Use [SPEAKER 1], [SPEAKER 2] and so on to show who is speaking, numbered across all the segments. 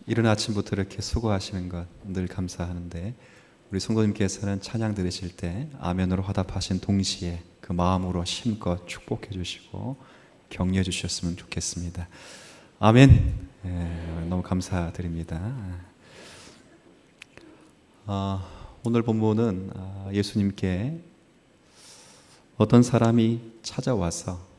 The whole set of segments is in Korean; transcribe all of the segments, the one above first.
[SPEAKER 1] 이른 아침부터 이렇게 수고하시는 것 늘 감사하는데, 우리 성도님께서는 찬양 들으실 때 아멘으로 화답하신 동시에 그 마음으로 심껏 축복해 주시고 격려해 주셨으면 좋겠습니다. 아멘. 너무 감사드립니다. 오늘 본문은 예수님께 어떤 사람이 찾아와서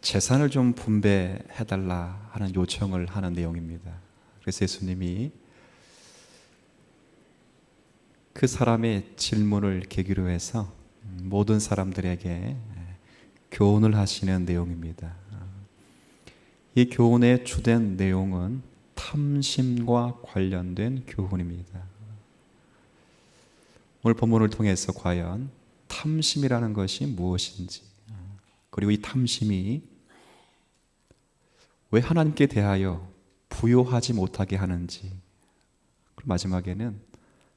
[SPEAKER 1] 재산을 좀 분배해달라 하는 요청을 하는 내용입니다. 그래서 예수님이 그 사람의 질문을 계기로 해서 모든 사람들에게 교훈을 하시는 내용입니다. 이 교훈의 주된 내용은 탐심과 관련된 교훈입니다. 오늘 본문을 통해서 과연 탐심이라는 것이 무엇인지, 그리고 이 탐심이 왜 하나님께 대하여 부요하지 못하게 하는지, 그리고 마지막에는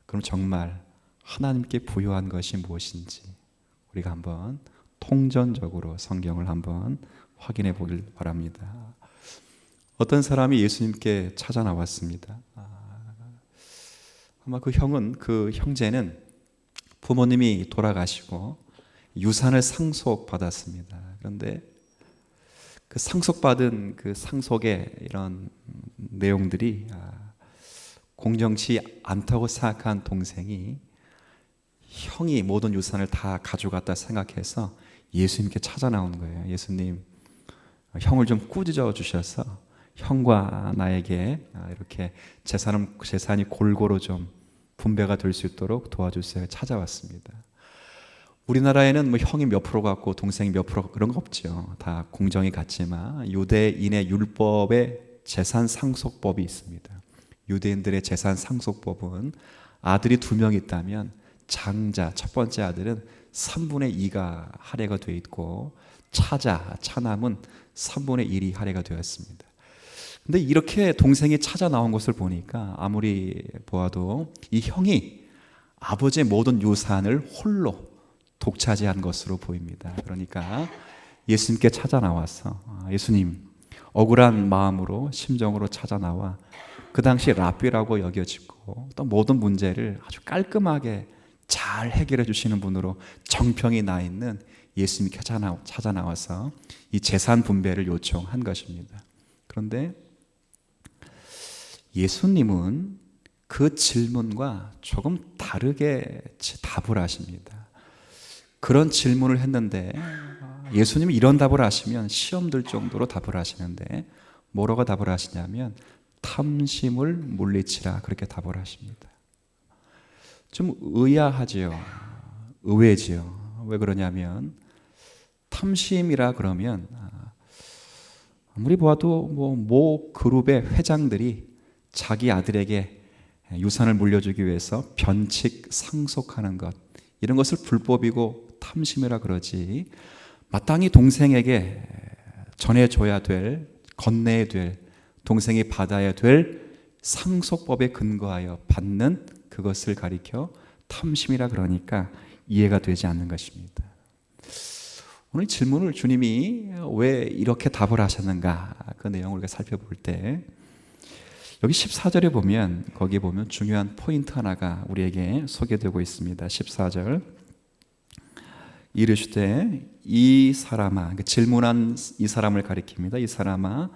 [SPEAKER 1] 그럼 정말 하나님께 부요한 것이 무엇인지 우리가 한번 통전적으로 성경을 한번 확인해 보길 바랍니다. 어떤 사람이 예수님께 찾아 나왔습니다. 아마 그 형제는 부모님이 돌아가시고 유산을 상속받았습니다. 그런데 그 상속받은 그 상속의 이런 내용들이 공정치 않다고 생각한 동생이 형이 모든 유산을 다 가져갔다 생각해서 예수님께 찾아 나온 거예요. 예수님, 형을 좀 꾸짖어 주셔서 형과 나에게 이렇게 재산이 골고루 좀 분배가 될 수 있도록 도와주세요. 찾아왔습니다. 우리나라에는 뭐 형이 몇 프로 갖고 동생이 몇 프로 그런 거 없죠. 다 공정이 같지만 유대인의 율법의 재산 상속법이 있습니다. 유대인들의 재산 상속법은 아들이 2명 있다면 장자 첫 번째 아들은 3분의 2가 할애가 되어 있고 차남은 3분의 1이 할애가 되었습니다. 근데 이렇게 동생이 찾아 나온 것을 보니까 아무리 보아도 이 형이 아버지의 모든 유산을 홀로 독차지한 것으로 보입니다. 그러니까 예수님께 찾아 나와서 예수님, 억울한 마음으로 심정으로 찾아 나와 그 당시 랍비라고 여겨지고 또 모든 문제를 아주 깔끔하게 잘 해결해 주시는 분으로 정평이 나 있는 예수님이 찾아 나와서 이 재산 분배를 요청한 것입니다. 그런데 예수님은 그 질문과 조금 다르게 답을 하십니다. 그런 질문을 했는데 예수님이 이런 답을 하시면 시험 들 정도로 답을 하시는데 뭐라고 답을 하시냐면 탐심을 물리치라, 그렇게 답을 하십니다. 좀 의아하지요. 의외지요. 왜 그러냐면 탐심이라 그러면 아무리 보아도 모 그룹의 회장들이 자기 아들에게 유산을 물려주기 위해서 변칙 상속하는 것, 이런 것을 불법이고 탐심이라 그러지, 마땅히 동생에게 전해줘야 될, 건네야 될, 동생이 받아야 될 상속법에 근거하여 받는 그것을 가리켜 탐심이라 그러니까 이해가 되지 않는 것입니다. 오늘 질문을 주님이 왜 이렇게 답을 하셨는가, 그 내용을 우리가 살펴볼 때 여기 14절에 보면, 거기에 보면 중요한 포인트 하나가 우리에게 소개되고 있습니다. 14절, 이르시되 이 사람아, 질문한 이 사람을 가리킵니다. 이 사람아,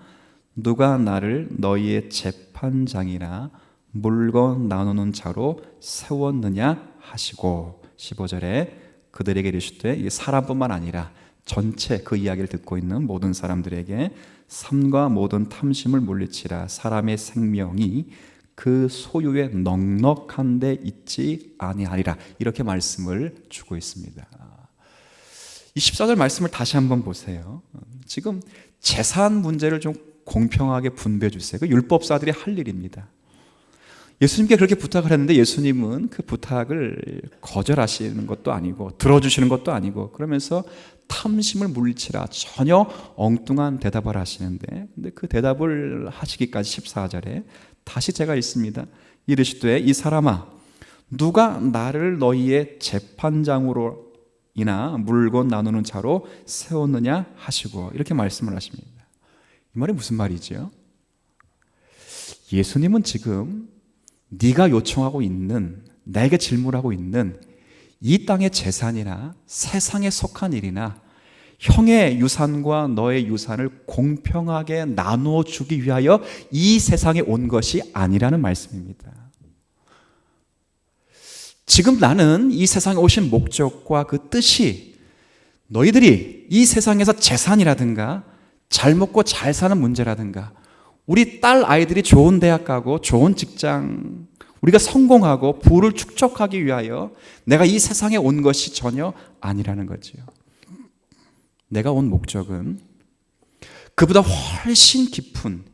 [SPEAKER 1] 누가 나를 너희의 재판장이나 물건 나누는 자로 세웠느냐 하시고, 15절에 그들에게 이르시되, 이 사람뿐만 아니라 전체 그 이야기를 듣고 있는 모든 사람들에게 삶과 모든 탐심을 물리치라. 사람의 생명이 그 소유에 넉넉한 데 있지 아니하리라. 이렇게 말씀을 주고 있습니다. 이 14절 말씀을 다시 한번 보세요. 지금 재산 문제를 좀 공평하게 분배해 주세요. 그 율법사들이 할 일입니다. 예수님께 그렇게 부탁을 했는데 예수님은 그 부탁을 거절하시는 것도 아니고 들어주시는 것도 아니고, 그러면서 탐심을 물리치라, 전혀 엉뚱한 대답을 하시는데, 근데 그 대답을 하시기까지 14절에 다시 제가 읽습니다. 이르시되 이 사람아, 누가 나를 너희의 재판장으로 이나 물건 나누는 자로 세웠느냐 하시고, 이렇게 말씀을 하십니다. 이 말이 무슨 말이죠? 예수님은 지금 네가 요청하고 있는, 내게 질문하고 있는 이 땅의 재산이나 세상에 속한 일이나 형의 유산과 너의 유산을 공평하게 나누어 주기 위하여 이 세상에 온 것이 아니라는 말씀입니다. 지금 나는 이 세상에 오신 목적과 그 뜻이 너희들이 이 세상에서 재산이라든가 잘 먹고 잘 사는 문제라든가 우리 딸 아이들이 좋은 대학 가고 좋은 직장, 우리가 성공하고 부를 축적하기 위하여 내가 이 세상에 온 것이 전혀 아니라는 거지요. 내가 온 목적은 그보다 훨씬 깊은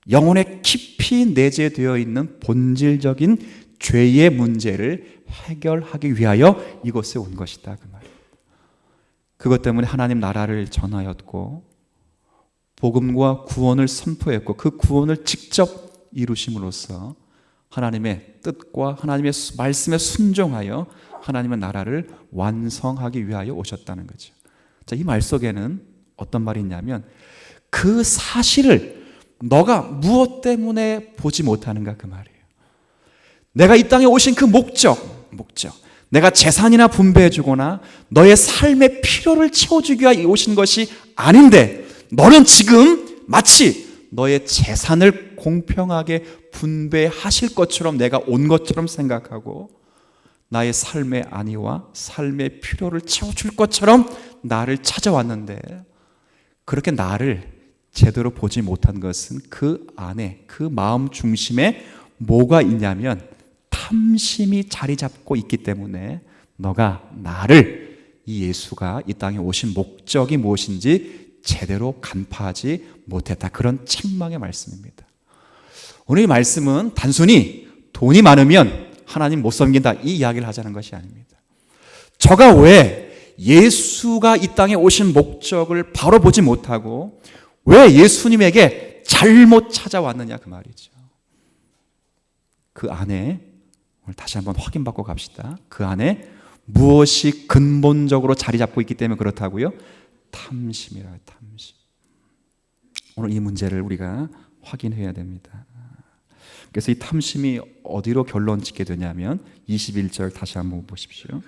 [SPEAKER 1] 영혼에 깊이 내재되어 있는 본질적인 죄의 문제를 해결하기 위하여 이곳에 온 것이다, 그 말이에요. 그것 때문에 하나님 나라를 전하였고 복음과 구원을 선포했고 그 구원을 직접 이루심으로써 하나님의 뜻과 하나님의 말씀에 순종하여 하나님의 나라를 완성하기 위하여 오셨다는 거죠. 자, 이 말 속에는 어떤 말이 있냐면 그 사실을 너가 무엇 때문에 보지 못하는가, 그 말이에요. 내가 이 땅에 오신 그 목적, 내가 재산이나 분배해 주거나 너의 삶의 필요를 채워주기 위해 오신 것이 아닌데 너는 지금 마치 너의 재산을 공평하게 분배하실 것처럼 내가 온 것처럼 생각하고 나의 삶의 안위와 삶의 필요를 채워줄 것처럼 나를 찾아왔는데 그렇게 나를 제대로 보지 못한 것은 그 안에, 그 마음 중심에 뭐가 있냐면 탐심이 자리 잡고 있기 때문에 너가 나를, 이 예수가 이 땅에 오신 목적이 무엇인지 제대로 간파하지 못했다. 그런 책망의 말씀입니다. 오늘 이 말씀은 단순히 돈이 많으면 하나님 못 섬긴다 이 이야기를 하자는 것이 아닙니다. 저가 왜 예수가 이 땅에 오신 목적을 바로 보지 못하고 왜 예수님에게 잘못 찾아왔느냐, 그 말이죠. 그 안에 오늘 다시 한번 확인받고 갑시다. 그 안에 무엇이 근본적으로 자리 잡고 있기 때문에 그렇다고요? 탐심이라, 탐심. 오늘 이 문제를 우리가 확인해야 됩니다. 그래서 이 탐심이 어디로 결론 짓게 되냐면 21절 다시 한번 보십시오.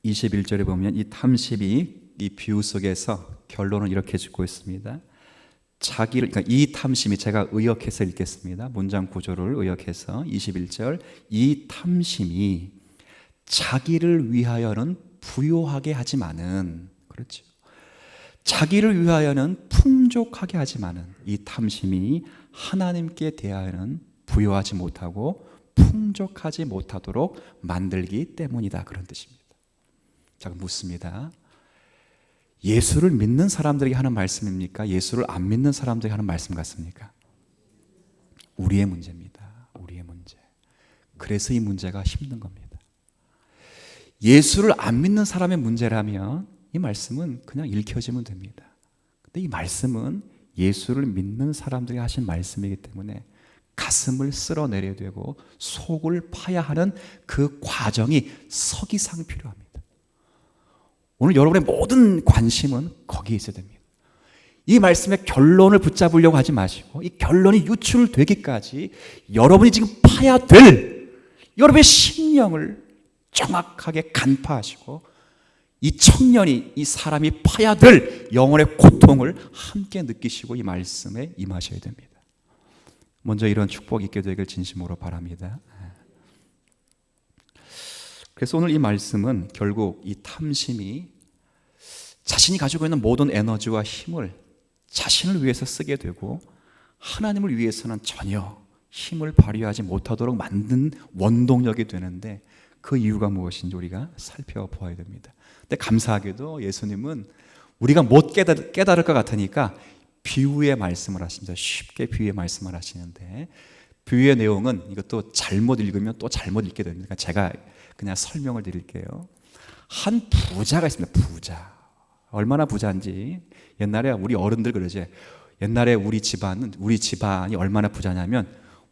[SPEAKER 1] 21절에 보면 이 탐심이 이 비유 속에서 결론을 이렇게 짓고 있습니다. 자기를, 그러니까 이 탐심이, 제가 의역해서 읽겠습니다. 문장 구조를 의역해서 21절, 이 탐심이 자기를 위하여는 부요하게 하지만은, 그렇죠, 자기를 위하여는 풍족하게 하지만은 이 탐심이 하나님께 대하여는 부요하지 못하고 풍족하지 못하도록 만들기 때문이다, 그런 뜻입니다. 자, 묻습니다. 예수를 믿는 사람들에게 하는 말씀입니까? 예수를 안 믿는 사람들에게 하는 말씀 같습니까? 우리의 문제입니다. 우리의 문제. 그래서 이 문제가 힘든 겁니다. 예수를 안 믿는 사람의 문제라면 이 말씀은 그냥 읽혀지면 됩니다. 근데 이 말씀은 예수를 믿는 사람들이 하신 말씀이기 때문에 가슴을 쓸어내려야 되고 속을 파야 하는 그 과정이 서기상 필요합니다. 오늘 여러분의 모든 관심은 거기에 있어야 됩니다. 이 말씀의 결론을 붙잡으려고 하지 마시고 이 결론이 유출되기까지 여러분이 지금 파야 될 여러분의 심령을 정확하게 간파하시고 이 청년이, 이 사람이 파야 될 영혼의 고통을 함께 느끼시고 이 말씀에 임하셔야 됩니다. 먼저 이런 축복이 있게 되길 진심으로 바랍니다. 그래서 오늘 이 말씀은 결국 이 탐심이 자신이 가지고 있는 모든 에너지와 힘을 자신을 위해서 쓰게 되고 하나님을 위해서는 전혀 힘을 발휘하지 못하도록 만든 원동력이 되는데 그 이유가 무엇인지 우리가 살펴보아야 됩니다. 근데 감사하게도 예수님은 우리가 못 깨달을 것 같으니까 비유의 말씀을 하십니다. 쉽게 비유의 말씀을 하시는데 비유의 내용은 이것도 잘못 읽으면 또 잘못 읽게 됩니다. 제가 그냥 설명을 드릴게요. 한 부자가 있습니다. 부자. 얼마나 부자인지 옛날에 우리 어른들 그러지. 옛날에 우리 집안이 얼마나 부자냐면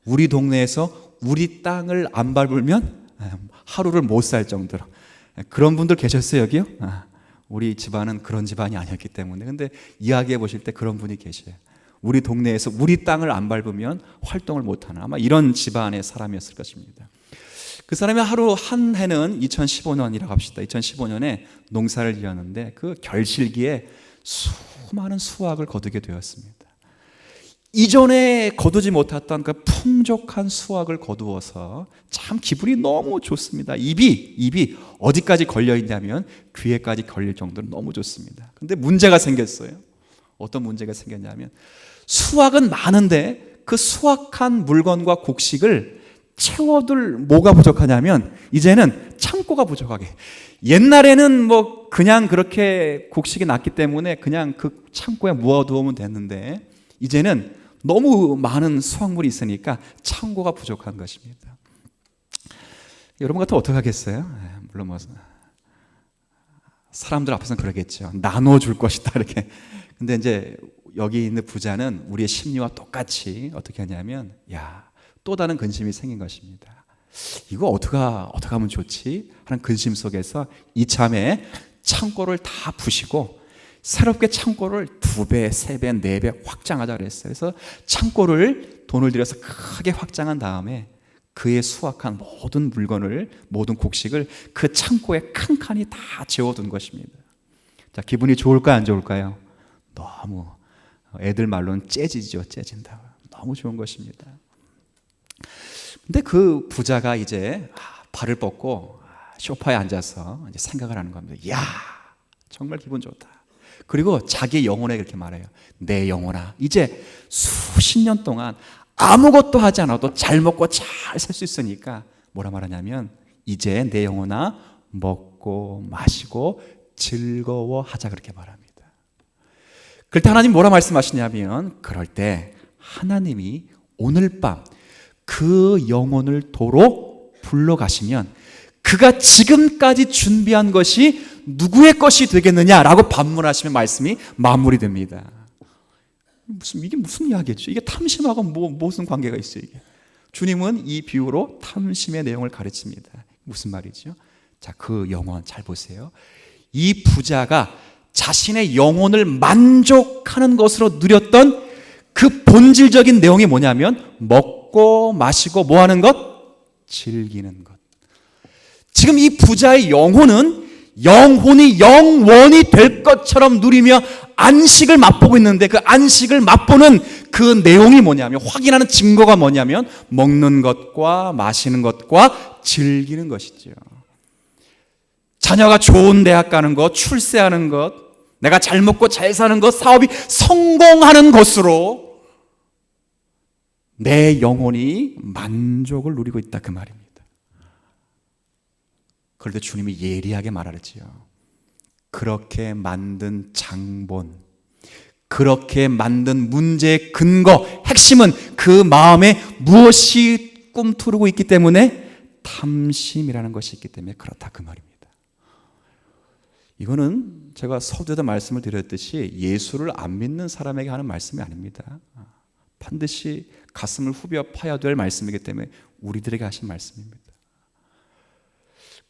[SPEAKER 1] 우리 동네에서 우리 땅을 안 밟으면 하루를 못 살 정도로 그런 분들 계셨어요, 여기요? 우리 집안은 그런 집안이 아니었기 때문에. 근데 이야기해 보실 때 그런 분이 계셔요. 우리 동네에서 우리 땅을 안 밟으면 활동을 못하는, 아마 이런 집안의 사람이었을 것입니다. 그 사람이 하루 한 해는 2015년이라고 합시다. 2015년에 농사를 지었는데 그 결실기에 수많은 수확을 거두게 되었습니다. 이전에 거두지 못했던 그 풍족한 수확을 거두어서 참 기분이 너무 좋습니다. 입이 어디까지 걸려 있냐면 귀에까지 걸릴 정도로 너무 좋습니다. 근데 문제가 생겼어요. 어떤 문제가 생겼냐면 수확은 많은데 그 수확한 물건과 곡식을 채워둘 뭐가 부족하냐면 이제는 창고가 부족하게. 옛날에는 뭐 그냥 그렇게 곡식이 났기 때문에 그냥 그 창고에 모아두면 됐는데 이제는 너무 많은 수확물이 있으니까 창고가 부족한 것입니다. 여러분 같으면 어떻게 하겠어요? 물론 뭐 사람들 앞에서는 그러겠죠. 나눠줄 것이다 이렇게. 근데 이제 여기 있는 부자는 우리의 심리와 똑같이 어떻게 하냐면 또 다른 근심이 생긴 것입니다. 이거 어떻게 하면 좋지? 하는 근심 속에서 이참에 창고를 다 부시고 새롭게 창고를 2배, 3배, 4배 확장하자 그랬어요. 그래서 창고를 돈을 들여서 크게 확장한 다음에 그의 수확한 모든 물건을, 모든 곡식을 그 창고에 칸칸이 다 재워둔 것입니다. 자, 기분이 좋을까요, 안 좋을까요? 너무, 애들 말로는 재지죠. 재진다. 너무 좋은 것입니다. 근데 그 부자가 이제 발을 뻗고 소파에 앉아서 이제 생각을 하는 겁니다. 정말 기분 좋다. 그리고 자기 영혼에게 이렇게 말해요. 내 영혼아, 이제 수십 년 동안 아무것도 하지 않아도 잘 먹고 잘 살 수 있으니까 뭐라 말하냐면 이제 내 영혼아 먹고 마시고 즐거워하자 그렇게 말합니다. 그럴 때 하나님 뭐라 말씀하시냐면 그럴 때 하나님이 오늘 밤 그 영혼을 도로 불러가시면 그가 지금까지 준비한 것이 누구의 것이 되겠느냐라고 반문하시면 말씀이 마무리됩니다. 이게 무슨 이야기죠? 이게 탐심하고 무슨 관계가 있어요? 이게 주님은 이 비유로 탐심의 내용을 가르칩니다. 무슨 말이죠? 자, 그 영혼 잘 보세요. 이 부자가 자신의 영혼을 만족하는 것으로 누렸던 그 본질적인 내용이 뭐냐면 먹고 마시고 뭐 하는 것? 즐기는 것. 지금 이 부자의 영혼이 영원히 될 것처럼 누리며 안식을 맛보고 있는데 그 안식을 맛보는 그 내용이 뭐냐면, 확인하는 증거가 뭐냐면 먹는 것과 마시는 것과 즐기는 것이죠. 자녀가 좋은 대학 가는 것, 출세하는 것, 내가 잘 먹고 잘 사는 것, 사업이 성공하는 것으로 내 영혼이 만족을 누리고 있다 그 말입니다. 그런데 주님이 예리하게 말하지요. 그렇게 만든 장본, 그렇게 만든 문제의 근거, 핵심은 그 마음에 무엇이 꿈투르고 있기 때문에 탐심이라는 것이 있기 때문에 그렇다 그 말입니다. 이거는 제가 서두에도 말씀을 드렸듯이 예수를 안 믿는 사람에게 하는 말씀이 아닙니다. 반드시 가슴을 후벼 파야 될 말씀이기 때문에 우리들에게 하신 말씀입니다.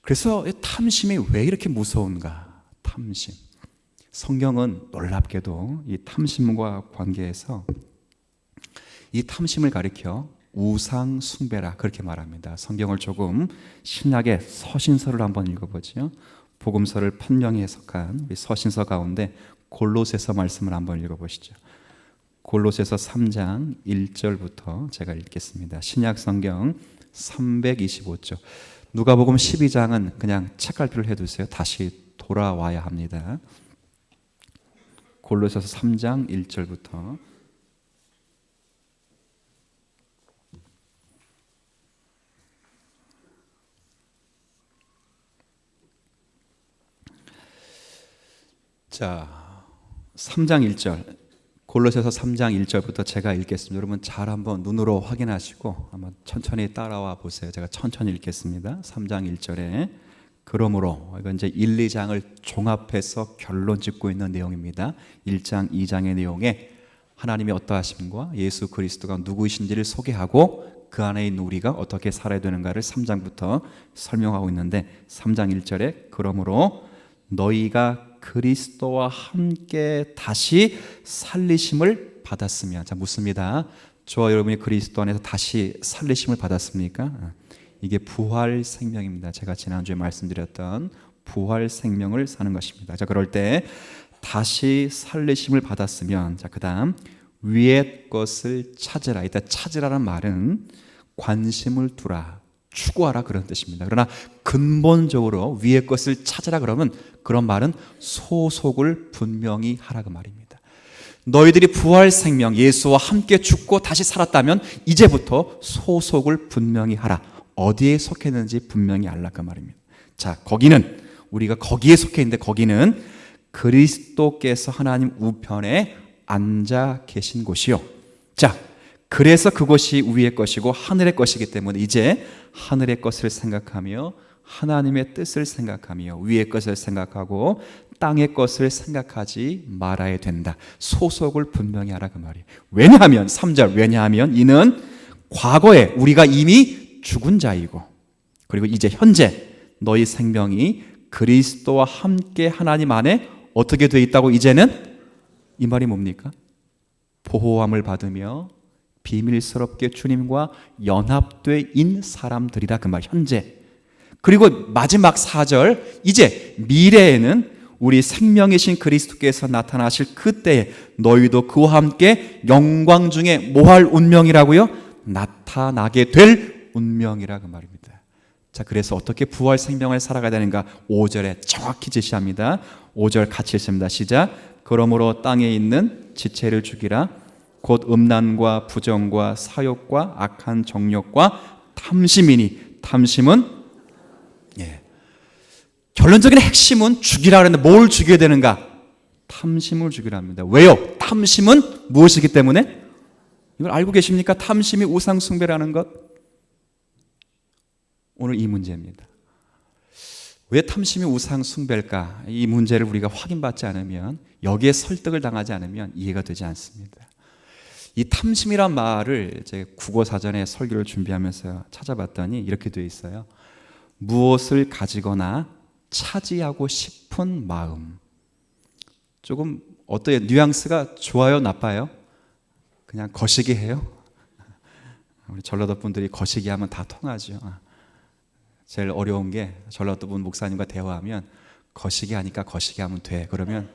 [SPEAKER 1] 그래서 탐심이 왜 이렇게 무서운가? 탐심. 성경은 놀랍게도 이 탐심과 관계해서 이 탐심을 가리켜 우상 숭배라 그렇게 말합니다. 성경을 조금 신약의 서신서를 한번 읽어보죠. 복음서를 판명히 해석한 우리 서신서 가운데 골로새서 말씀을 한번 읽어보시죠. 골로새서 3장 1절부터 제가 읽겠습니다. 신약 성경 325쪽. 누가복음 12장은 그냥 책갈피를 해두세요. 다시 돌아와야 합니다. 골로새서 3장 1절부터 자, 3장 1절. 골로새서 3장 1절부터 제가 읽겠습니다. 여러분 잘 한번 눈으로 확인하시고 한번 천천히 따라와 보세요. 제가 천천히 읽겠습니다. 3장 1절에 그러므로, 이건 이제 1, 2장을 종합해서 결론 짓고 있는 내용입니다. 1장, 2장의 내용에 하나님이 어떠하심과 예수 그리스도가 누구이신지를 소개하고 그 안에 있는 우리가 어떻게 살아야 되는가를 3장부터 설명하고 있는데 3장 1절에 그러므로 너희가 그리스도와 함께 다시 살리심을 받았으면. 자, 묻습니다. 저와 여러분이 그리스도 안에서 다시 살리심을 받았습니까? 이게 부활 생명입니다. 제가 지난주에 말씀드렸던 부활 생명을 사는 것입니다. 자, 그럴 때 다시 살리심을 받았으면, 자, 그 다음 위의 것을 찾으라. 이때 찾으라는 말은 관심을 두라, 추구하라 그런 뜻입니다. 그러나 근본적으로 위의 것을 찾으라 그러면 그런 말은 소속을 분명히 하라 그 말입니다. 너희들이 부활 생명 예수와 함께 죽고 다시 살았다면 이제부터 소속을 분명히 하라. 어디에 속했는지 분명히 알라 그 말입니다. 자, 거기는 우리가 거기에 속해 있는데 거기는 그리스도께서 하나님 우편에 앉아 계신 곳이요. 자, 그래서 그것이 위의 것이고 하늘의 것이기 때문에 이제 하늘의 것을 생각하며 하나님의 뜻을 생각하며 위의 것을 생각하고 땅의 것을 생각하지 말아야 된다. 소속을 분명히 하라 그 말이에요. 왜냐하면 3절 왜냐하면 이는 과거에 우리가 이미 죽은 자이고 그리고 이제 현재 너희 생명이 그리스도와 함께 하나님 안에 어떻게 돼 있다고 이제는 이 말이 뭡니까? 보호함을 받으며 비밀스럽게 주님과 연합돼 인 사람들이라 그 말 현재. 그리고 마지막 4절 이제 미래에는 우리 생명이신 그리스도께서 나타나실 그때에 너희도 그와 함께 영광 중에 뭐할 운명이라고요? 나타나게 될 운명이라 그 말입니다. 자, 그래서 어떻게 부활 생명을 살아가야 되는가 5절에 정확히 제시합니다. 5절 같이 읽습니다. 시작. 그러므로 땅에 있는 지체를 죽이라. 곧 음란과 부정과 사욕과 악한 정욕과 탐심이니 탐심은 결론적인 핵심은 죽이라 그랬는데 뭘 죽여야 되는가? 탐심을 죽이라 합니다. 왜요? 탐심은 무엇이기 때문에? 이걸 알고 계십니까? 탐심이 우상 숭배라는 것. 오늘 이 문제입니다. 왜 탐심이 우상 숭배일까? 이 문제를 우리가 확인받지 않으면 여기에 설득을 당하지 않으면 이해가 되지 않습니다. 이 탐심이란 말을 제 국어사전에 설교를 준비하면서 찾아봤더니 이렇게 되어 있어요. 무엇을 가지거나 차지하고 싶은 마음. 조금 어때요? 뉘앙스가 좋아요? 나빠요? 그냥 거시기 해요? 우리 전라도 분들이 거시기 하면 다 통하죠. 제일 어려운 게 전라도 분 목사님과 대화하면 거시기 하니까 거시기 하면 돼. 그러면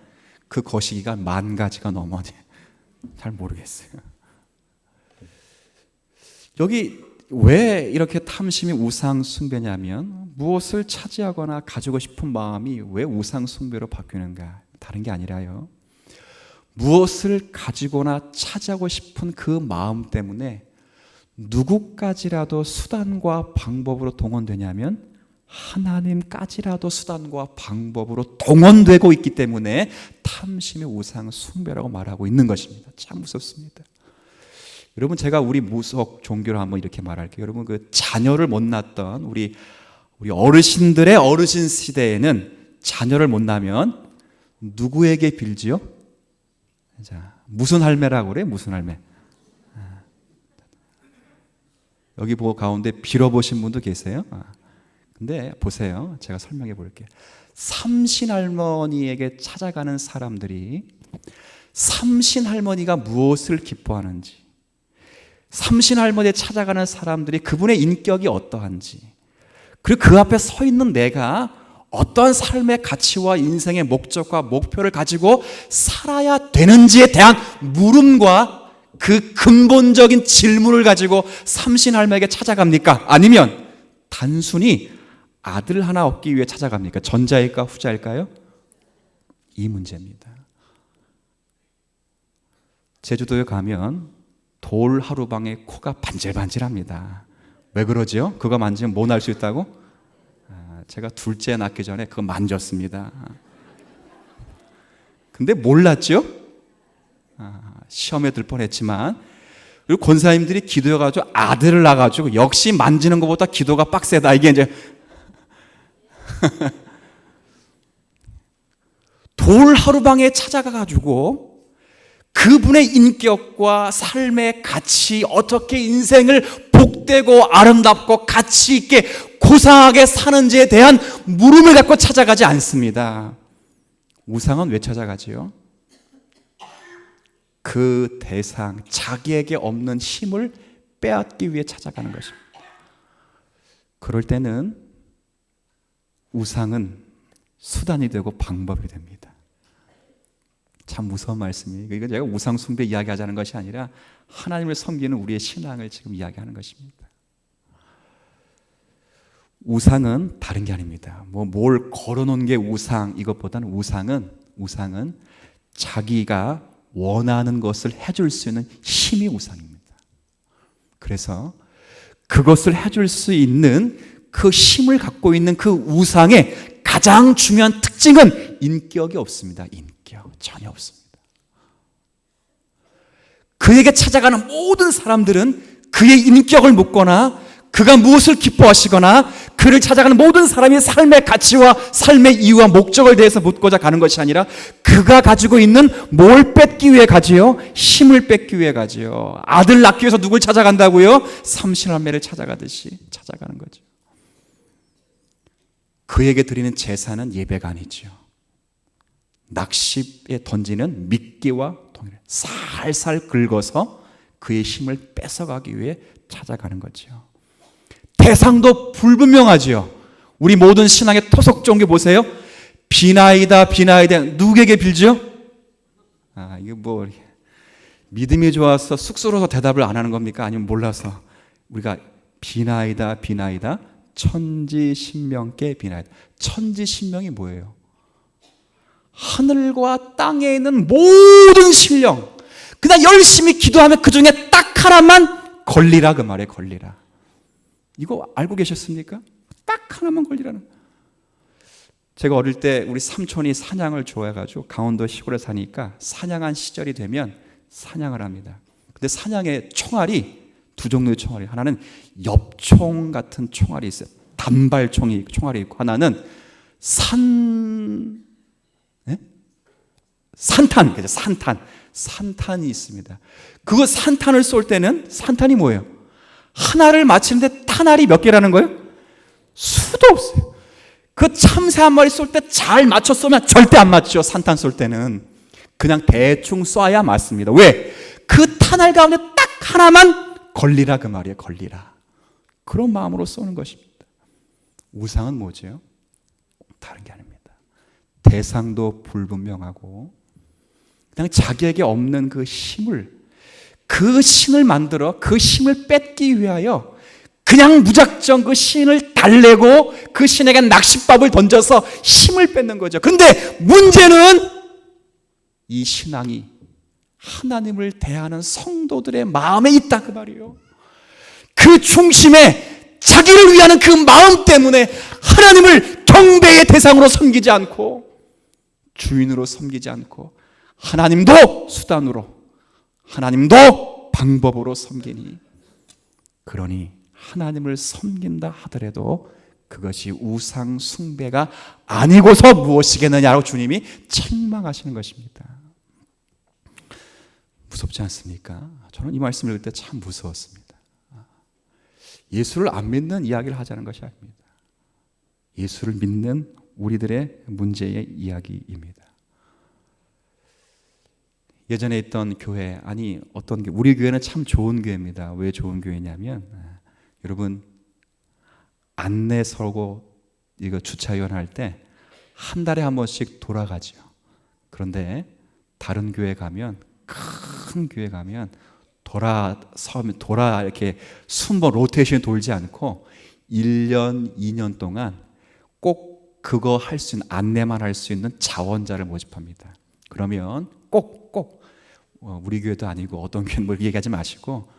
[SPEAKER 1] 그 거시기가 10,000가지가 넘어. 잘 모르겠어요. 여기 왜 이렇게 탐심이 우상 숭배냐면 무엇을 차지하거나 가지고 싶은 마음이 왜 우상 숭배로 바뀌는가? 다른 게 아니라요. 무엇을 가지거나 차지하고 싶은 그 마음 때문에 누구까지라도 수단과 방법으로 동원되냐면 하나님까지라도 수단과 방법으로 동원되고 있기 때문에 탐심의 우상 숭배라고 말하고 있는 것입니다. 참 무섭습니다. 여러분, 제가 우리 무속 종교를 한번 이렇게 말할게요. 여러분, 그 자녀를 못 낳았던 우리 어르신들의 어르신 시대에는 자녀를 못 낳으면 누구에게 빌지요? 자, 무슨 할매라고 그래? 무슨 할매? 여기 보고 가운데 빌어보신 분도 계세요? 근데 보세요. 제가 설명해 볼게요. 삼신할머니에게 찾아가는 사람들이 삼신할머니가 무엇을 기뻐하는지, 삼신할머니에 찾아가는 사람들이 그분의 인격이 어떠한지, 그리고 그 앞에 서 있는 내가 어떠한 삶의 가치와 인생의 목적과 목표를 가지고 살아야 되는지에 대한 물음과 그 근본적인 질문을 가지고 삼신할매에게 찾아갑니까? 아니면 단순히 아들 하나 얻기 위해 찾아갑니까? 전자일까 후자일까요? 이 문제입니다. 제주도에 가면 돌 하루방에 코가 반질반질합니다. 왜 그러죠? 그거 만지면 뭐 날 수 있다고? 제가 둘째 낳기 전에 그거 만졌습니다. 근데 몰랐죠? 시험에 들 뻔했지만, 그리고 권사님들이 기도해가지고 아들을 낳아가지고 역시 만지는 것보다 기도가 빡세다. 이게 이제 돌 하루방에 찾아가가지고 그분의 인격과 삶의 가치, 어떻게 인생을 복되고 아름답고 가치 있게 고상하게 사는지에 대한 물음을 갖고 찾아가지 않습니다. 우상은 왜 찾아가지요? 그 대상, 자기에게 없는 힘을 빼앗기 위해 찾아가는 것입니다. 그럴 때는 우상은 수단이 되고 방법이 됩니다. 참 무서운 말씀이에요. 이거 제가 우상 숭배 이야기하자는 것이 아니라 하나님을 섬기는 우리의 신앙을 지금 이야기하는 것입니다. 우상은 다른 게 아닙니다. 뭘 걸어놓은 게 우상, 이것보다는 우상은 자기가 원하는 것을 해줄 수 있는 힘이 우상입니다. 그래서 그것을 해줄 수 있는 그 힘을 갖고 있는 그 우상의 가장 중요한 특징은 인격이 없습니다. 인격 전혀 없습니다. 그에게 찾아가는 모든 사람들은 그의 인격을 묻거나 그가 무엇을 기뻐하시거나 그를 찾아가는 모든 사람이 삶의 가치와 삶의 이유와 목적을 대해서 묻고자 가는 것이 아니라 그가 가지고 있는 뭘 뺏기 위해 가지요? 힘을 뺏기 위해 가지요. 아들 낳기 위해서 누굴 찾아간다고요? 삼실할매를 찾아가듯이 찾아가는 거죠. 그에게 드리는 제사는 예배가 아니죠. 낚시에 던지는 미끼와 동이를 살살 긁어서 그의 힘을 뺏어가기 위해 찾아가는 거죠. 대상도 불분명하지요. 우리 모든 신앙의 토속 종교 보세요. 비나이다 누구에게 빌죠? 이게 믿음이 좋아서 쑥스러워서 대답을 안 하는 겁니까? 아니면 몰라서? 우리가 비나이다 천지신명께 비나이다. 천지신명이 뭐예요? 하늘과 땅에 있는 모든 신령. 그냥 열심히 기도하면 그 중에 딱 하나만 걸리라, 그 말에 걸리라. 이거 알고 계셨습니까? 딱 하나만 걸리라는. 제가 어릴 때 우리 삼촌이 사냥을 좋아해가지고 강원도 시골에 사니까 사냥한 시절이 되면 사냥을 합니다. 근데 사냥의 총알이 두 종류의 총알이, 하나는 엽총 같은 총알이 있어요. 단발 총알이 있고, 하나는 산탄이 있습니다. 그거 산탄을 쏠 때는 산탄이 뭐예요? 하나를 맞히는데 탄알이 몇 개라는 거예요? 수도 없어요. 그 참새 한 마리 쏠 때 잘 맞춰 쏘면 절대 안 맞죠. 산탄 쏠 때는 그냥 대충 쏴야 맞습니다. 왜? 그 탄알 가운데 딱 하나만 걸리라, 그 말이에요. 걸리라. 그런 마음으로 쏘는 것입니다. 우상은 뭐죠? 다른 게 아닙니다. 대상도 불분명하고 그냥 자기에게 없는 그 힘을, 그 신을 만들어 그 힘을 뺏기 위하여 그냥 무작정 그 신을 달래고 그 신에게 낚싯밥을 던져서 힘을 뺏는 거죠. 근데 문제는 이 신앙이 하나님을 대하는 성도들의 마음에 있다, 그 말이에요. 그 중심에 자기를 위하는 그 마음 때문에 하나님을 경배의 대상으로 섬기지 않고 주인으로 섬기지 않고 하나님도 수단으로, 하나님도 방법으로 섬기니, 그러니 하나님을 섬긴다 하더라도 그것이 우상 숭배가 아니고서 무엇이겠느냐고 주님이 책망하시는 것입니다. 무섭지 않습니까? 저는 이 말씀을 읽을 때 참 무서웠습니다. 예수를 안 믿는 이야기를 하자는 것이 아닙니다. 예수를 믿는 우리들의 문제의 이야기입니다. 예전에 있던 교회, 어떤 교회, 우리 교회는 참 좋은 교회입니다. 왜 좋은 교회냐면, 여러분 안내 서고 이거 주차위원 할 때 한 달에 한 번씩 돌아가죠. 그런데 다른 교회 가면, 큰 교회 가면 이렇게 순번 로테이션 돌지 않고 1년, 2년 동안 꼭 그거 할 수 있는, 안내만 할 수 있는 자원자를 모집합니다. 그러면 꼭 우리 교회도 아니고 어떤 교회는 뭘 얘기하지 마시고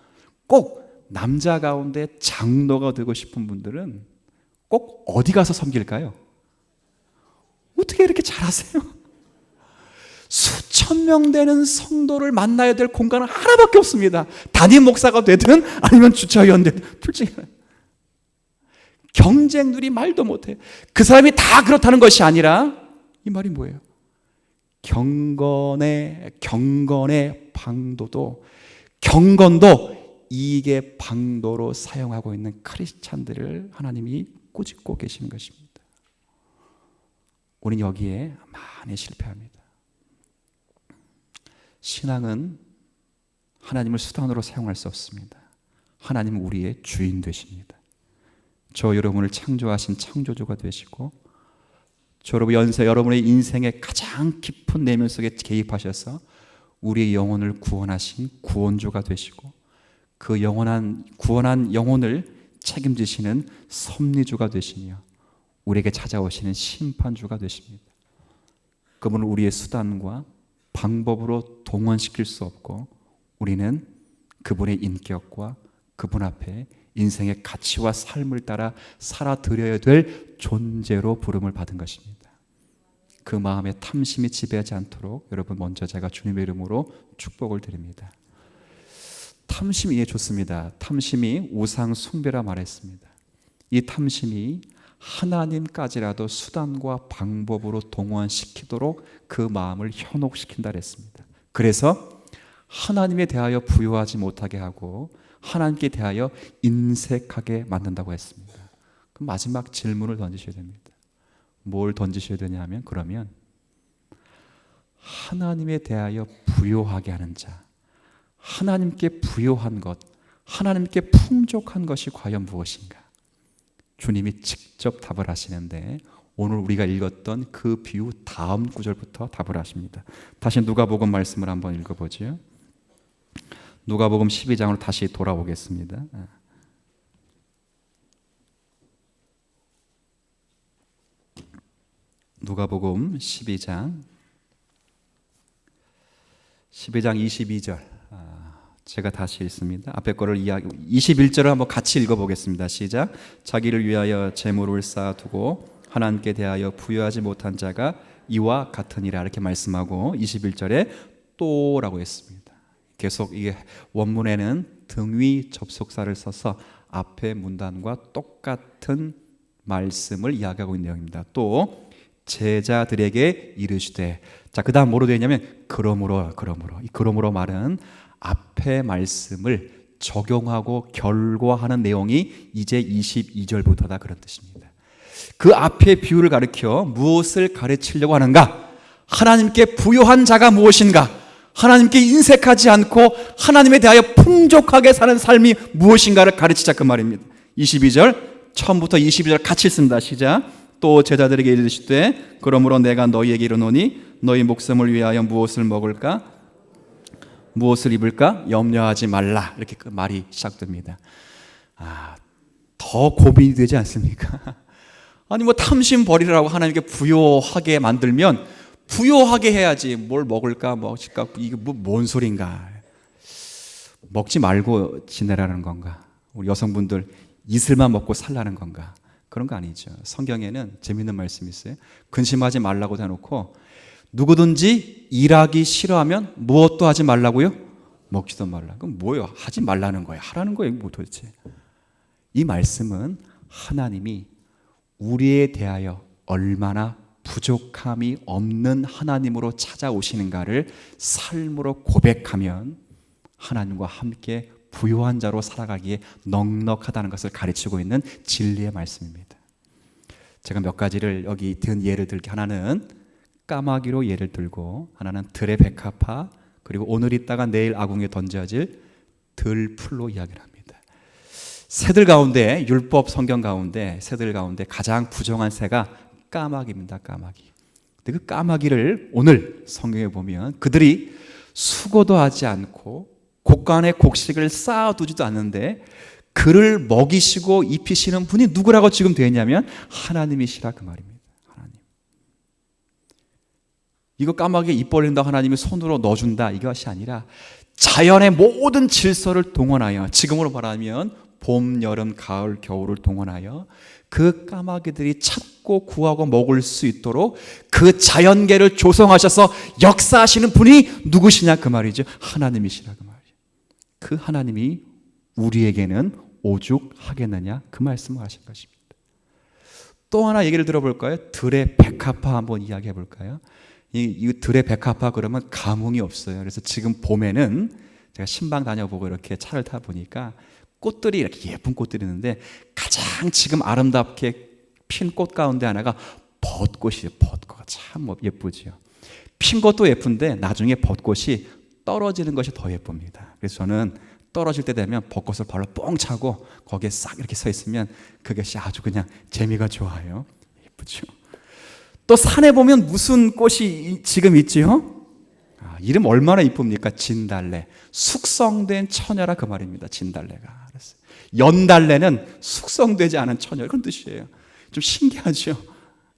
[SPEAKER 1] 꼭 남자 가운데 장로가 되고 싶은 분들은 꼭 어디 가서 섬길까요? 어떻게 이렇게 잘하세요? 수천 명 되는 성도를 만나야 될 공간은 하나밖에 없습니다. 담임 목사가 되든 아니면 주차위원 되든 둘 중에 하나. 경쟁률이 말도 못해. 그 사람이 다 그렇다는 것이 아니라, 이 말이 뭐예요? 경건의 경건도 이익의 방도로 사용하고 있는 크리스찬들을 하나님이 꾸짖고 계시는 것입니다. 우리는 여기에 많이 실패합니다. 신앙은 하나님을 수단으로 사용할 수 없습니다. 하나님은 우리의 주인 되십니다. 저 여러분을 창조하신 창조주가 되시고, 저 여러분의 인생의 가장 깊은 내면 속에 개입하셔서 우리의 영혼을 구원하신 구원주가 되시고, 그 구원한 영혼을 책임지시는 섭리주가 되시며 우리에게 찾아오시는 심판주가 되십니다. 그분을 우리의 수단과 방법으로 동원시킬 수 없고, 우리는 그분의 인격과 그분 앞에 인생의 가치와 삶을 따라 살아드려야 될 존재로 부름을 받은 것입니다. 그 마음에 탐심이 지배하지 않도록 여러분, 먼저 제가 주님의 이름으로 축복을 드립니다. 탐심이, 예, 좋습니다. 탐심이 우상 숭배라 말했습니다. 이 탐심이 하나님까지라도 수단과 방법으로 동원시키도록 그 마음을 현혹시킨다 그랬습니다. 그래서 하나님에 대하여 부요하지 못하게 하고 하나님께 대하여 인색하게 만든다고 했습니다. 그럼 마지막 질문을 던지셔야 됩니다. 뭘 던지셔야 되냐면, 그러면 하나님에 대하여 부요하게 하는 자, 하나님께 부요한 것, 하나님께 풍족한 것이 과연 무엇인가? 주님이 직접 답을 하시는데, 오늘 우리가 읽었던 그 비유 다음 구절부터 답을 하십니다. 다시 누가복음 말씀을 한번 읽어보죠. 누가복음 12장으로 다시 돌아오겠습니다. 누가복음 12장 22절. 제가 다시 읽습니다. 앞에 거를 21절을 한번 같이 읽어보겠습니다. 시작. 자기를 위하여 재물을 쌓아두고 하나님께 대하여 부여하지 못한 자가 이와 같으니라, 이렇게 말씀하고 21절에 또라고 했습니다. 계속 이게 원문에는 등위 접속사를 써서 앞에 문단과 똑같은 말씀을 이야기하고 있는 내용입니다. 또 제자들에게 이르시되, 자, 그 다음 뭐로 되어 있냐면 그러므로. 이 그러므로 말은 앞에 말씀을 적용하고 결과하는 내용이 이제 22절부터다, 그런 뜻입니다. 그 앞에 비유를 가리켜 무엇을 가르치려고 하는가? 하나님께 부요한 자가 무엇인가? 하나님께 인색하지 않고 하나님에 대하여 풍족하게 사는 삶이 무엇인가를 가르치자, 그 말입니다. 22절 처음부터 22절 같이 읽습니다. 시작. 또 제자들에게 이르시되 그러므로 내가 너희에게 이르노니 너희 목숨을 위하여 무엇을 먹을까? 무엇을 입을까? 염려하지 말라. 이렇게 그 말이 시작됩니다. 더 고민이 되지 않습니까? 아니 뭐 탐심 버리라고 하나님께 부요하게 만들면 부요하게 해야지, 뭘 먹을까 먹을까, 이게 뭔 소린가? 먹지 말고 지내라는 건가? 우리 여성분들 이슬만 먹고 살라는 건가? 그런 거 아니죠. 성경에는 재밌는 말씀이 있어요. 근심하지 말라고 해놓고 누구든지 일하기 싫어하면 무엇도 하지 말라고요? 먹지도 말라. 그럼 뭐예요? 하지 말라는 거예요? 하라는 거예요? 뭐 도대체? 이 말씀은 하나님이 우리에 대하여 얼마나 부족함이 없는 하나님으로 찾아오시는가를 삶으로 고백하면 하나님과 함께 부요한 자로 살아가기에 넉넉하다는 것을 가르치고 있는 진리의 말씀입니다. 제가 몇 가지를 여기 든 예를 들게, 하나는 까마귀로 예를 들고, 하나는 들의 백합화, 그리고 오늘 있다가 내일 아궁이에 던져질 들풀로 이야기를 합니다. 새들 가운데, 율법 성경 가운데 새들 가운데 가장 부정한 새가 까마귀입니다. 까마귀. 근데 그 까마귀를 오늘 성경에 보면 그들이 수고도 하지 않고 곡간에 곡식을 쌓아두지도 않는데 그를 먹이시고 입히시는 분이 누구라고 지금 되어 있냐면 하나님이시라, 그 말입니다. 하나님. 이거 까마귀에 입 벌린다고 하나님이 손으로 넣어준다, 이것이 아니라 자연의 모든 질서를 동원하여, 지금으로 말하면 봄, 여름, 가을, 겨울을 동원하여 그 까마귀들이 찾고 구하고 먹을 수 있도록 그 자연계를 조성하셔서 역사하시는 분이 누구시냐, 그 말이죠. 하나님이시라, 그 말이죠. 그 하나님이 우리에게는 오죽하겠느냐, 그 말씀을 하신 것입니다. 또 하나 얘기를 들어볼까요? 들의 백합화 한번 이야기해 볼까요? 이 들의 백합화 그러면 감흥이 없어요. 그래서 지금 봄에는 제가 신방 다녀보고 이렇게 차를 타 보니까 꽃들이 이렇게 예쁜 꽃들이 있는데 가장 지금 아름답게 핀 꽃 가운데 하나가 벚꽃이에요. 벚꽃 참 예쁘지요. 핀 것도 예쁜데 나중에 벚꽃이 떨어지는 것이 더 예쁩니다. 그래서 저는 떨어질 때 되면 벚꽃을 발로 뻥 차고 거기에 싹 이렇게 서 있으면 그것이 아주 그냥 재미가 좋아요. 예쁘죠. 또 산에 보면 무슨 꽃이 지금 있지요? 이름 얼마나 이쁩니까? 진달래. 숙성된 처녀라 그 말입니다. 진달래가. 연달래는 숙성되지 않은 처녀, 그런 뜻이에요. 좀 신기하죠?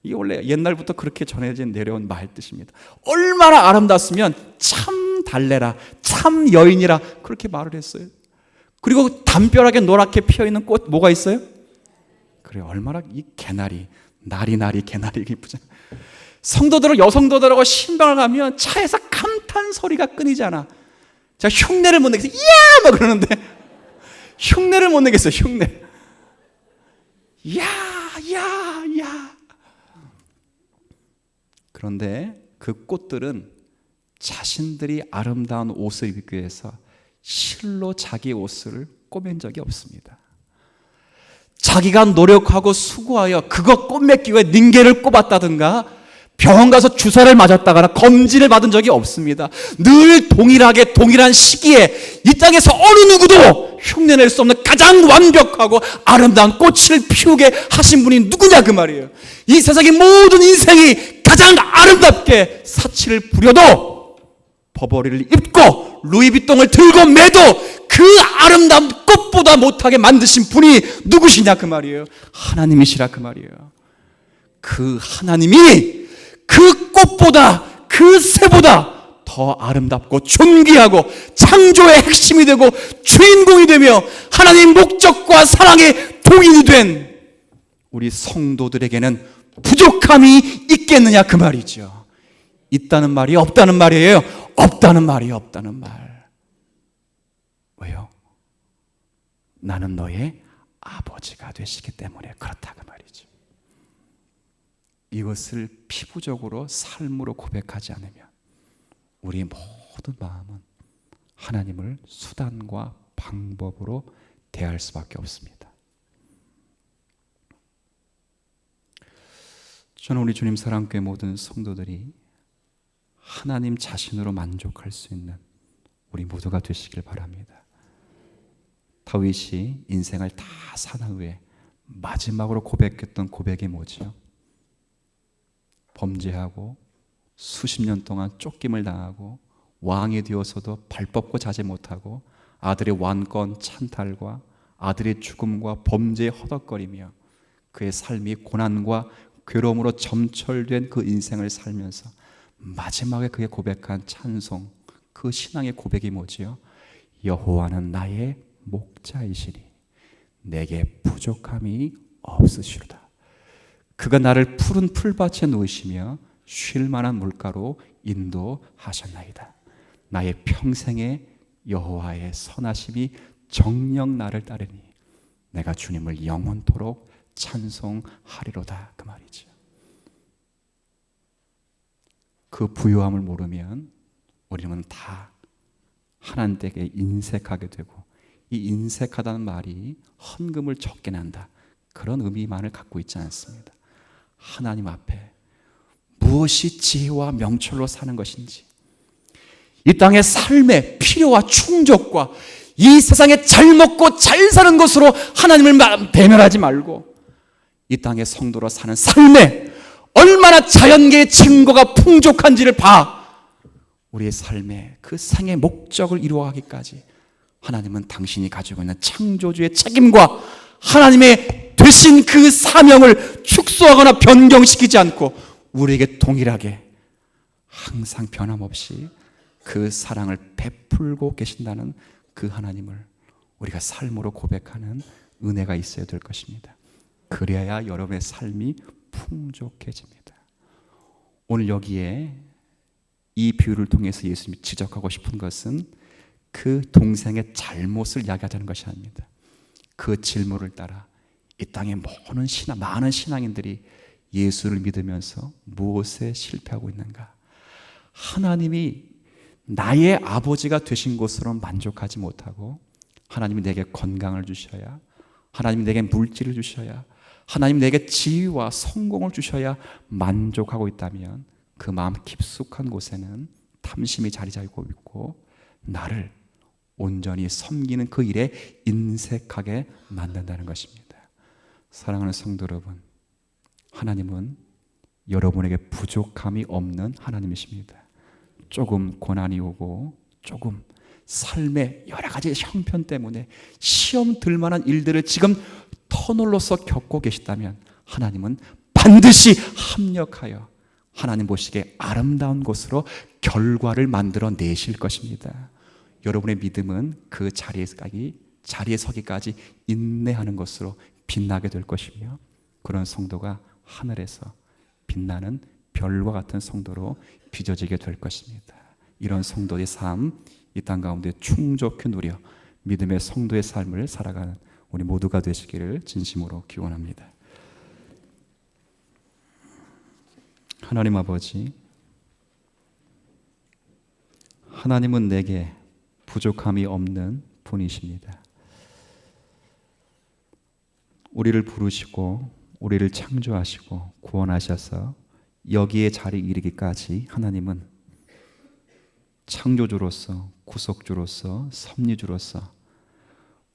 [SPEAKER 1] 이게 원래 옛날부터 그렇게 전해진 내려온 말 뜻입니다. 얼마나 아름답으면 참 달래라, 참 여인이라 그렇게 말을 했어요. 그리고 담벼락에 노랗게 피어있는 꽃 뭐가 있어요? 그래, 얼마나 이 개나리, 나리 개나리 이쁘잖아요. 성도들은 여성도들하고 신방을 가면 차에서 감탄 소리가 끊이지 않아. 제가 흉내를 못 내겠어요. 이야! 막 그러는데 흉내를 못 내겠어요. 흉내. 야. 그런데 그 꽃들은 자신들이 아름다운 옷을 입기 위해서 실로 자기 옷을 꼬맨 적이 없습니다. 자기가 노력하고 수고하여 그거 꼬매기 위해 닝게를 꼽았다든가 병원 가서 주사를 맞았다거나 검진을 받은 적이 없습니다. 늘 동일한 시기에 이 땅에서 어느 누구도 흉내낼 수 없는 가장 완벽하고 아름다운 꽃을 피우게 하신 분이 누구냐 그 말이에요. 이 세상의 모든 인생이 가장 아름답게 사치를 부려도 버버리를 입고 루이비통을 들고 매도 그 아름다운 꽃보다 못하게 만드신 분이 누구시냐 그 말이에요. 하나님이시라 그 말이에요. 그 하나님이 그 꽃보다 그 새보다 더 아름답고 존귀하고 창조의 핵심이 되고 주인공이 되며 하나님의 목적과 사랑의 동인이 된 우리 성도들에게는 부족함이 있겠느냐 그 말이죠. 있다는 말이 없다는 말이에요. 없다는 말이 없다는 말. 왜요? 나는 너의 아버지가 되시기 때문에 그렇다 그 말이죠. 이것을 피부적으로 삶으로 고백하지 않으면 우리의 모든 마음은 하나님을 수단과 방법으로 대할 수밖에 없습니다. 저는 우리 주님 사랑교회 모든 성도들이 하나님 자신으로 만족할 수 있는 우리 모두가 되시길 바랍니다. 다윗이 인생을 다 산 후에 마지막으로 고백했던 고백이 뭐지요? 범죄하고 수십 년 동안 쫓김을 당하고 왕이 되어서도 발 뻗고 자지 못하고 아들의 완권 찬탈과 아들의 죽음과 범죄의 허덕거리며 그의 삶이 고난과 괴로움으로 점철된 그 인생을 살면서 마지막에 그의 고백한 찬송, 그 신앙의 고백이 뭐지요? 여호와는 나의 목자이시니 내게 부족함이 없으시로다. 그가 나를 푸른 풀밭에 놓으시며 쉴 만한 물가로 인도하셨나이다. 나의 평생에 여호와의 선하심이 정녕 나를 따르니 내가 주님을 영원토록 찬송하리로다 그 말이죠. 그 부요함을 모르면 우리는 다 하나님께 인색하게 되고 이 인색하다는 말이 헌금을 적게 난다 그런 의미만을 갖고 있지 않습니다. 하나님 앞에 무엇이 지혜와 명철로 사는 것인지 이 땅의 삶의 필요와 충족과 이 세상에 잘 먹고 잘 사는 것으로 하나님을 배멸하지 말고 이 땅의 성도로 사는 삶에 얼마나 자연계의 증거가 풍족한지를 봐. 우리의 삶의 그 생의 목적을 이루어가기까지 하나님은 당신이 가지고 있는 창조주의 책임과 하나님의 되신 그 사명을 축소하거나 변경시키지 않고 우리에게 동일하게 항상 변함없이 그 사랑을 베풀고 계신다는 그 하나님을 우리가 삶으로 고백하는 은혜가 있어야 될 것입니다. 그래야 여러분의 삶이 풍족해집니다. 오늘 여기에 이 비유를 통해서 예수님이 지적하고 싶은 것은 그 동생의 잘못을 이야기하자는 것이 아닙니다. 그 질문을 따라 이 땅의 많은 신앙인들이 예수를 믿으면서 무엇에 실패하고 있는가? 하나님이 나의 아버지가 되신 것으로 만족하지 못하고 하나님이 내게 건강을 주셔야, 하나님이 내게 물질을 주셔야, 하나님 내게 지위와 성공을 주셔야 만족하고 있다면 그 마음 깊숙한 곳에는 탐심이 자리 잡고 있고 나를 온전히 섬기는 그 일에 인색하게 만든다는 것입니다. 사랑하는 성도 여러분, 하나님은 여러분에게 부족함이 없는 하나님이십니다. 조금 고난이 오고 조금 삶의 여러 가지 형편 때문에 시험 들 만한 일들을 지금 터널로서 겪고 계시다면 하나님은 반드시 합력하여 하나님 보시기에 아름다운 곳으로 결과를 만들어 내실 것입니다. 여러분의 믿음은 그 자리에 서기까지 인내하는 것으로 빛나게 될 것이며 그런 성도가 하늘에서 빛나는 별과 같은 성도로 빚어지게 될 것입니다. 이런 성도의 삶, 이 땅 가운데 충족히 누려 믿음의 성도의 삶을 살아가는 우리 모두가 되시기를 진심으로 기원합니다. 하나님 아버지, 하나님은 내게 부족함이 없는 분이십니다. 우리를 부르시고 우리를 창조하시고 구원하셔서 여기에 자리에 이르기까지 하나님은 창조주로서 구속주로서 섭리주로서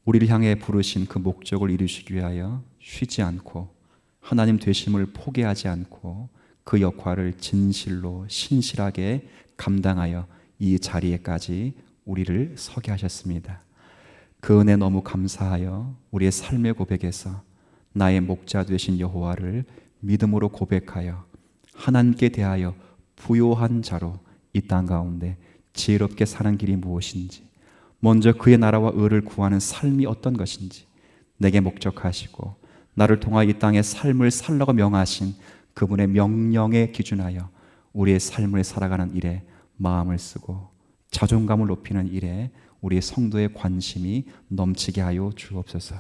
[SPEAKER 1] 우리를 향해 부르신 그 목적을 이루시기 위하여 쉬지 않고 하나님 되심을 포기하지 않고 그 역할을 진실로 신실하게 감당하여 이 자리에까지 우리를 서게 하셨습니다. 그 은혜 너무 감사하여 우리의 삶의 고백에서 나의 목자 되신 여호와를 믿음으로 고백하여 하나님께 대하여 부요한 자로 이 땅 가운데 지혜롭게 사는 길이 무엇인지, 먼저 그의 나라와 의를 구하는 삶이 어떤 것인지 내게 목적하시고 나를 통하여 이 땅의 삶을 살라고 명하신 그분의 명령에 기준하여 우리의 삶을 살아가는 일에 마음을 쓰고 자존감을 높이는 일에 우리의 성도의 관심이 넘치게 하여 주옵소서.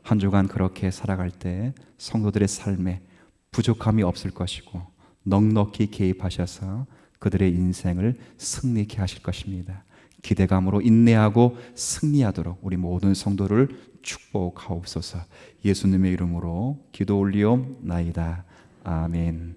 [SPEAKER 1] 한 주간 그렇게 살아갈 때 성도들의 삶에 부족함이 없을 것이고 넉넉히 개입하셔서 그들의 인생을 승리케 하실 것입니다. 기대감으로 인내하고 승리하도록 우리 모든 성도를 축복하옵소서. 예수님의 이름으로 기도 올리옵나이다. 아멘.